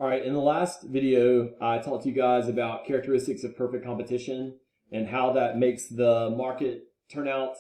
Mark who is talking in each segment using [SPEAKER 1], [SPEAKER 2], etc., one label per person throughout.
[SPEAKER 1] All right, in the last video, I talked to you guys about characteristics of perfect competition and how that makes the market turn out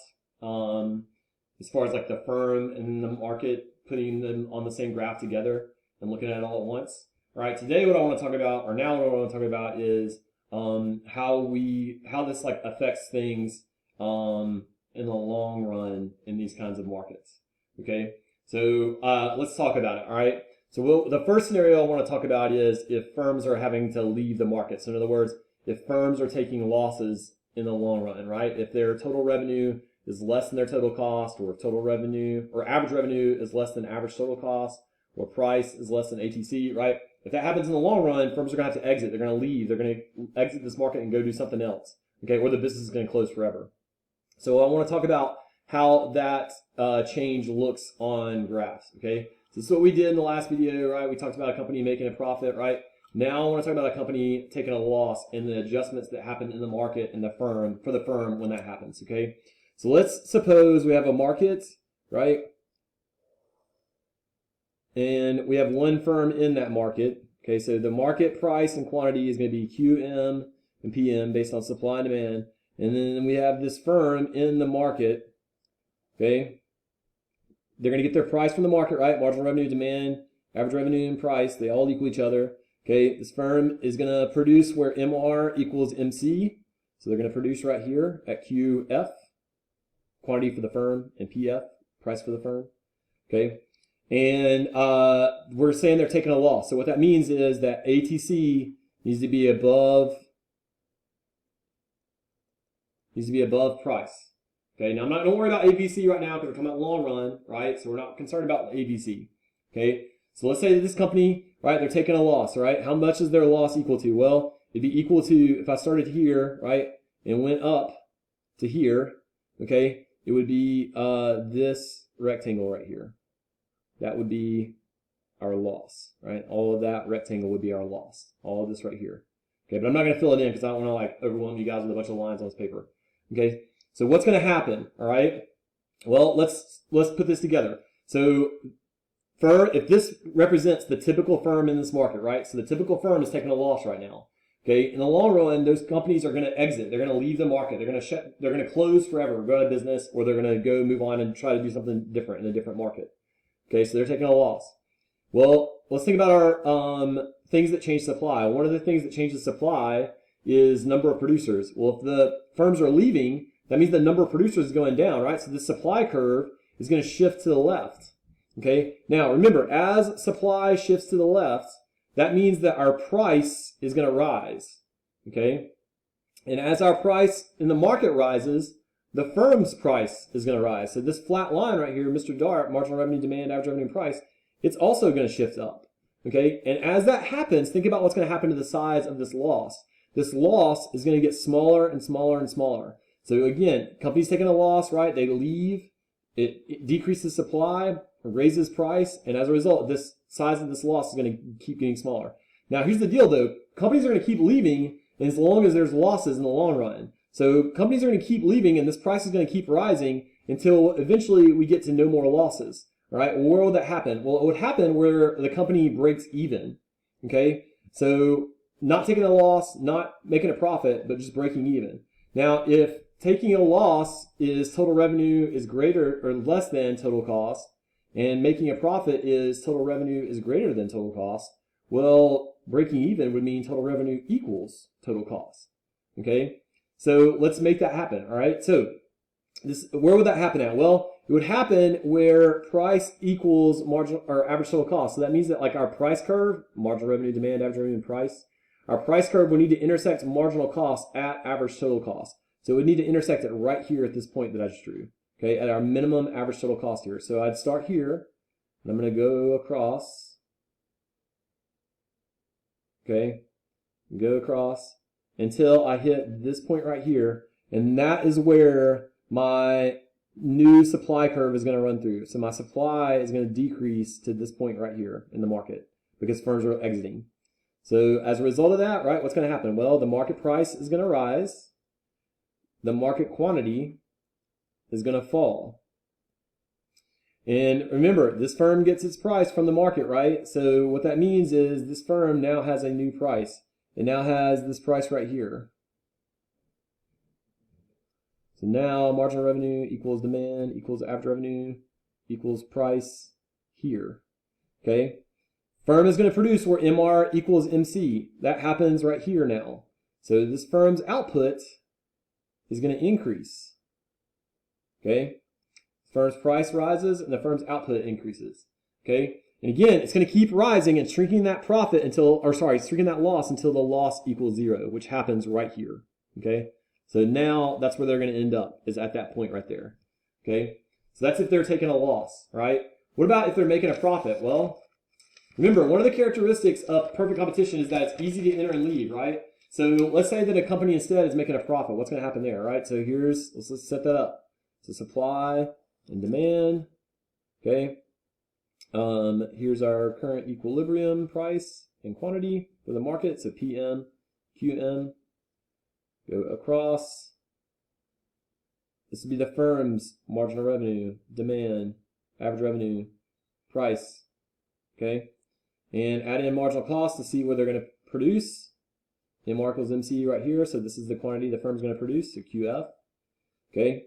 [SPEAKER 1] as far as like the firm and the market, putting them on the same graph together and looking at it all at once. All right, today what I want to talk about, or now what I want to talk about is how this like affects things in the long run in these kinds of markets. Okay, so let's talk about it. All right. So the first scenario I want to talk about is if firms are having to leave the market. So in other words, if firms are taking losses in the long run, right? If their total revenue is less than their total cost, or if total revenue or average revenue is less than average total cost, or price is less than ATC, right? If that happens in the long run, firms are going to have to exit. They're going to leave. They're going to exit this market and go do something else, okay? Or the business is going to close forever. So I want to talk about how that change looks on graphs, okay? So this is what we did in the last video, right? We talked about a company making a profit, right? Now I want to talk about a company taking a loss and the adjustments that happen in the market and for the firm when that happens, okay? So let's suppose we have a market, right? And we have one firm in that market, okay? So the market price and quantity is going to be QM and PM based on supply and demand. And then we have this firm in the market, okay? They're going to get their price from the market, right? Marginal revenue, demand, average revenue, and price. They all equal each other. Okay, this firm is going to produce where MR equals MC. So they're going to produce right here at QF, quantity for the firm, and PF, price for the firm. Okay, and we're saying they're taking a loss. So what that means is that ATC needs to be above price. Okay, now don't worry about ABC right now because we're talking about long run, right? So we're not concerned about ABC. Okay, so let's say that this company, right, they're taking a loss, right? How much is their loss equal to? Well, it'd be equal to, if I started here, right, and went up to here, okay, it would be this rectangle right here. That would be our loss, right? All of that rectangle would be our loss. All of this right here. Okay, but I'm not going to fill it in because I don't want to like overwhelm you guys with a bunch of lines on this paper. Okay. So what's going to happen, all right? Well, let's put this together. So if this represents the typical firm in this market, right? So the typical firm is taking a loss right now. Okay, in the long run, those companies are going to exit. They're going to leave the market. They're going to close forever, go out of business, or they're going to go move on and try to do something different in a different market. Okay, so they're taking a loss. Well, let's think about our things that change supply. One of the things that changes supply is number of producers. Well, if the firms are leaving, that means the number of producers is going down, right? So the supply curve is going to shift to the left, okay? Now, remember, as supply shifts to the left, that means that our price is going to rise, okay? And as our price in the market rises, the firm's price is going to rise. So this flat line right here, Mr. Dart, marginal revenue, demand, average revenue, price, it's also going to shift up, okay? And as that happens, think about what's going to happen to the size of this loss. This loss is going to get smaller and smaller and smaller. So again, companies taking a loss, right? They leave, it decreases supply, raises price, and as a result, this size of this loss is going to keep getting smaller. Now, here's the deal though. Companies are going to keep leaving as long as there's losses in the long run. So companies are going to keep leaving and this price is going to keep rising until eventually we get to no more losses, right? Well, where will that happen? Well, it would happen where the company breaks even, okay? So not taking a loss, not making a profit, but just breaking even. Now, if taking a loss is total revenue is greater or less than total cost, and making a profit is total revenue is greater than total cost, well, breaking even would mean total revenue equals total cost, okay? So let's make that happen, all right? So where would that happen at? Well, it would happen where price equals marginal or average total cost. So that means that like our price curve, marginal revenue, demand, average revenue, and price, our price curve would need to intersect marginal cost at average total cost. So it would need to intersect it right here at this point that I just drew, okay, at our minimum average total cost here. So I'd start here, and I'm going to go across, okay, go across until I hit this point right here, and that is where my new supply curve is going to run through. So my supply is going to decrease to this point right here in the market because firms are exiting. So as a result of that, right, what's going to happen? Well, the market price is going to rise. The market quantity is going to fall. And remember, this firm gets its price from the market, right? So what that means is this firm now has a new price. It now has this price right here. So now marginal revenue equals demand equals average revenue equals price here. Okay? Firm is going to produce where MR equals MC. That happens right here now. So this firm's output is going to increase. Okay? Firm's price rises and the firm's output increases. Okay? And again, it's going to keep rising and shrinking that profit until, shrinking that loss until the loss equals 0, which happens right here. Okay? So now that's where they're going to end up, is at that point right there. Okay? So that's if they're taking a loss, right? What about if they're making a profit? Well, remember, one of the characteristics of perfect competition is that it's easy to enter and leave, right? So let's say that a company instead is making a profit. What's going to happen there, right? So let's set that up. So supply and demand, okay? Here's our current equilibrium price and quantity for the market. So PM, QM, go across. This would be the firm's marginal revenue, demand, average revenue, price, okay? And add in marginal cost to see where they're going to produce. MR equals MC right here, so this is the quantity the firm's going to produce, so QF, okay?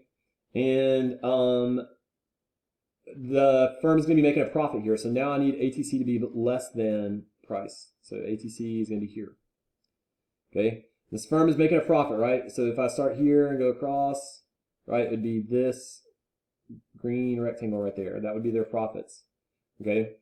[SPEAKER 1] And the firm's going to be making a profit here, so now I need ATC to be less than price. So ATC is going to be here, okay? This firm is making a profit, right? So if I start here and go across, right, it would be this green rectangle right there. That would be their profits, okay?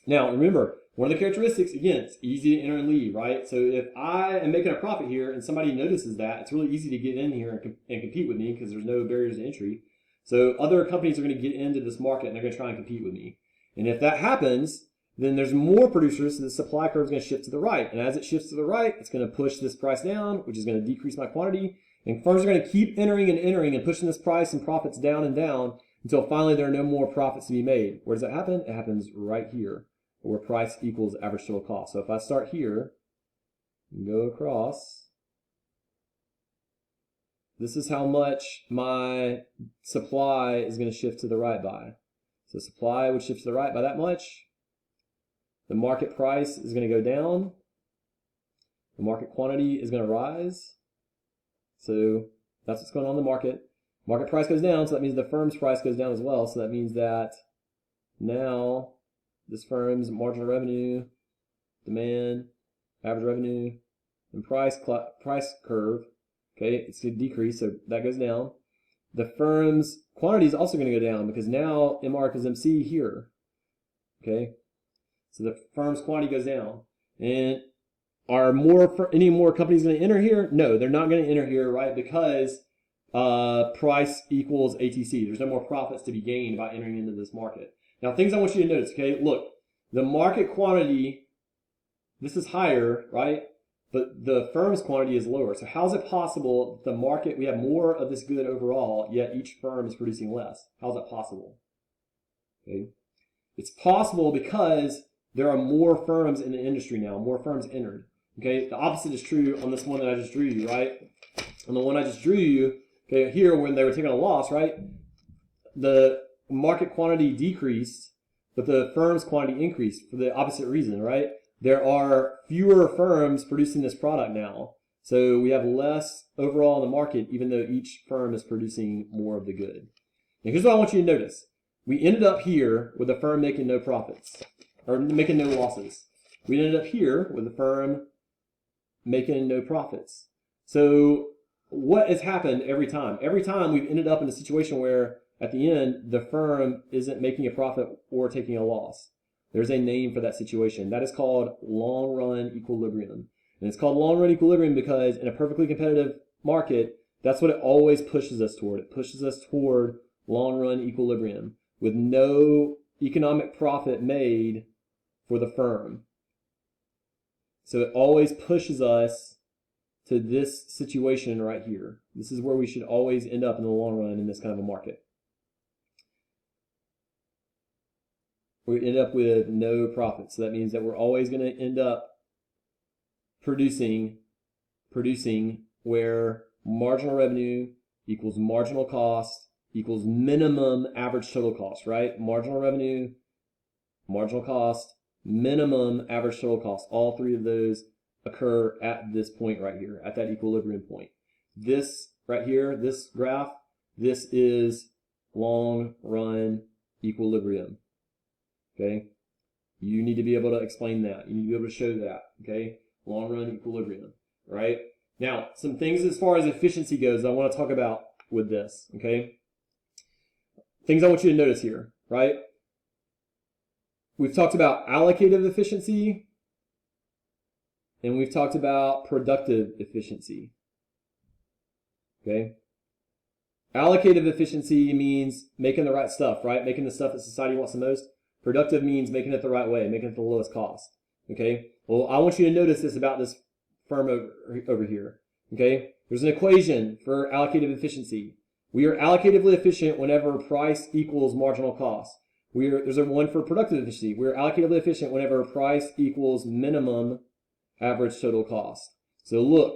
[SPEAKER 1] Now, remember, one of the characteristics, again, it's easy to enter and leave, right? So if I am making a profit here and somebody notices that, it's really easy to get in here and compete with me because there's no barriers to entry. So other companies are going to get into this market and they're going to try and compete with me. And if that happens, then there's more producers, so the supply curve is going to shift to the right. And as it shifts to the right, it's going to push this price down, which is going to decrease my quantity. And firms are going to keep entering and pushing this price and profits down and down until finally there are no more profits to be made. Where does that happen? It happens right here, where price equals average total cost. So if I start here and go across, this is how much my supply is going to shift to the right by. So supply would shift to the right by that much. The market price is going to go down. The market quantity is going to rise. So that's what's going on in the market. Market price goes down, so that means the firm's price goes down as well. So that means that now this firm's marginal revenue, demand, average revenue, and price curve, okay, it's going to decrease, so that goes down. The firm's quantity is also going to go down because now MR equals MC here, okay? So the firm's quantity goes down. And are any more companies going to enter here? No, they're not going to enter here, right? Because price equals ATC. There's no more profits to be gained by entering into this market. Now, things I want you to notice, okay? Look, the market quantity, this is higher, right? But the firm's quantity is lower. So how is it possible that the market, we have more of this good overall, yet each firm is producing less? How is that possible? Okay. It's possible because there are more firms in the industry now, more firms entered. Okay, the opposite is true on this one that I just drew you, right? On the one I just drew you, okay, here when they were taking a loss, right? The market quantity decreased, but the firm's quantity increased for the opposite reason, right? There are fewer firms producing this product now. So we have less overall in the market, even though each firm is producing more of the good. Now here's what I want you to notice. We ended up here with a firm making no profits, or making no losses. We ended up here with a firm making no profits. So what has happened every time? Every time we've ended up in a situation where at the end, the firm isn't making a profit or taking a loss. There's a name for that situation. That is called long run equilibrium. And it's called long run equilibrium because in a perfectly competitive market, that's what it always pushes us toward. It pushes us toward long run equilibrium with no economic profit made for the firm. So it always pushes us to this situation right here. This is where we should always end up in the long run in this kind of a market. We end up with no profit. So that means that we're always going to end up producing where marginal revenue equals marginal cost equals minimum average total cost, right? Marginal revenue, marginal cost, minimum average total cost. All three of those occur at this point right here, at that equilibrium point. This right here, this graph, this is long run equilibrium. Okay? You need to be able to explain that. You need to be able to show that. Okay? Long run equilibrium. Right? Now, some things as far as efficiency goes I want to talk about with this. Okay? Things I want you to notice here. Right? We've talked about allocative efficiency, and we've talked about productive efficiency. Okay? Allocative efficiency means making the right stuff, right? Making the stuff that society wants the most. Productive means making it the right way, making it the lowest cost. Okay? Well, I want you to notice this about this firm over here. Okay? There's an equation for allocative efficiency. We are allocatively efficient whenever price equals marginal cost. There's a one for productive efficiency. We're allocatively efficient whenever price equals minimum average total cost. So look,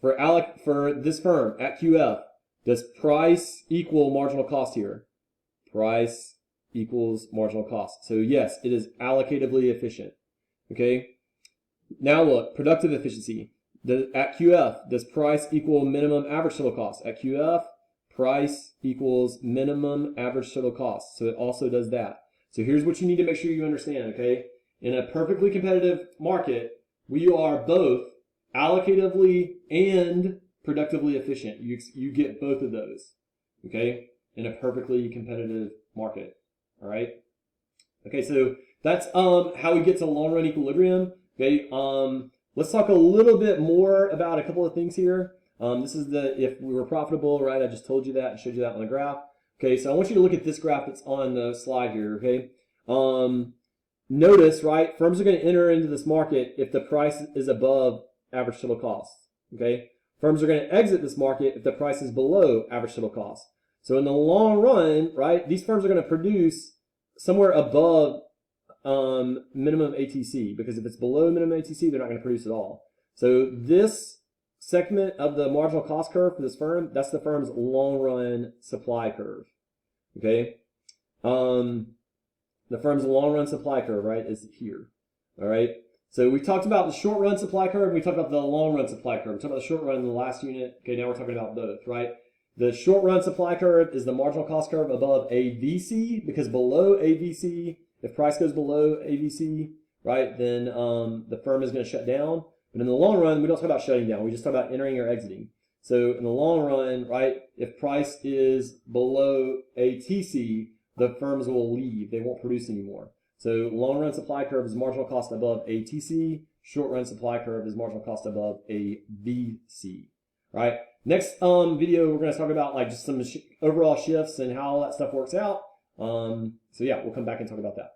[SPEAKER 1] for this firm at QF, does price equal marginal cost here? Price equals marginal cost. So yes, it is allocatively efficient. Okay. Now look, productive efficiency. At QF, does price equal minimum average total cost? At QF, price equals minimum average total cost. So it also does that. So here's what you need to make sure you understand, okay? In a perfectly competitive market, we are both allocatively and productively efficient. You get both of those, okay? In a perfectly competitive market, all right? Okay, so that's how we get to long run equilibrium, okay? Let's talk a little bit more about a couple of things here. This is if we were profitable, right? I just told you that and showed you that on the graph. Okay, so I want you to look at this graph that's on the slide here, okay? Notice, right, firms are going to enter into this market if the price is above average total cost, okay? Firms are going to exit this market if the price is below average total cost. So in the long run, right, these firms are going to produce somewhere above minimum ATC, because if it's below minimum ATC, they're not going to produce at all. So this segment of the marginal cost curve for this firm, that's the firm's long run supply curve, okay? The firm's long run supply curve, right, is here, all right? So we talked about the short run supply curve, we talked about the long run supply curve. We talked about the short run in the last unit. Okay, now we're talking about both, right? The short run supply curve is the marginal cost curve above AVC, because below AVC, if price goes below AVC, right, then the firm is going to shut down. But in the long run, we don't talk about shutting down. We just talk about entering or exiting. So in the long run, right, if price is below ATC, the firms will leave. They won't produce anymore. So long run supply curve is marginal cost above ATC. Short run supply curve is marginal cost above AVC. Right. Next video, we're going to talk about like just some overall shifts and how all that stuff works out. So yeah, we'll come back and talk about that.